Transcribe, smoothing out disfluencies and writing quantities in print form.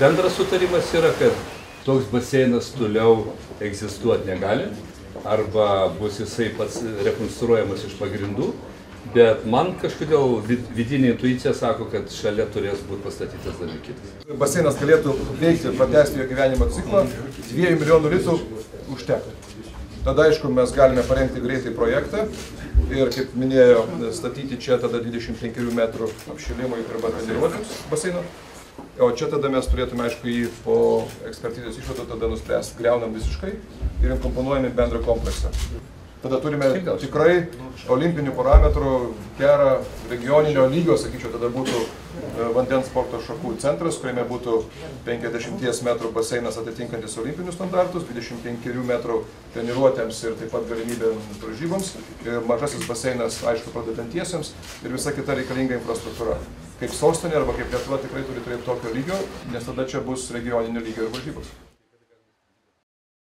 Bendras sutarimas yra, kad toks baseinas toliau egzistuoti negali, arba bus jisai pats rekonstruojamas iš pagrindų, bet man kažkodėl vidinė intuicija sako, kad šalia turės būti pastatytas dalykitas. Baseinas galėtų veikti ir pratęsti jo gyvenimo ciklą, 2 milijonų litrų užtektų. Tada, aišku, mes galime parengti greitai projektą ir, kaip minėjo, statyti čia tada 25 metrų apšilimui arba treniruotėms baseino. O čia tada mes turėtume, aišku, jį po ekspertizės išvadų tada nuspręsti, griaunam visiškai ir inkomponuojame bendrą kompleksą. Tada turime tikrai olimpinių parametrų gerą regioninio lygio, sakyčiau, tada būtų vandens sporto šakų centras, kuriame būtų 50 metrų baseinas atitinkantis olimpinius standartus, 25 metrų treniruotėms ir taip pat galimybė varžyboms, mažasis baseinas, aišku, pradedantiesiems ir visa kita reikalinga infrastruktūra. Kaip sostinė arba kaip Lietuva tikrai turi turėti tokio lygio, nes tada čia bus regioninio lygio ir varžybos.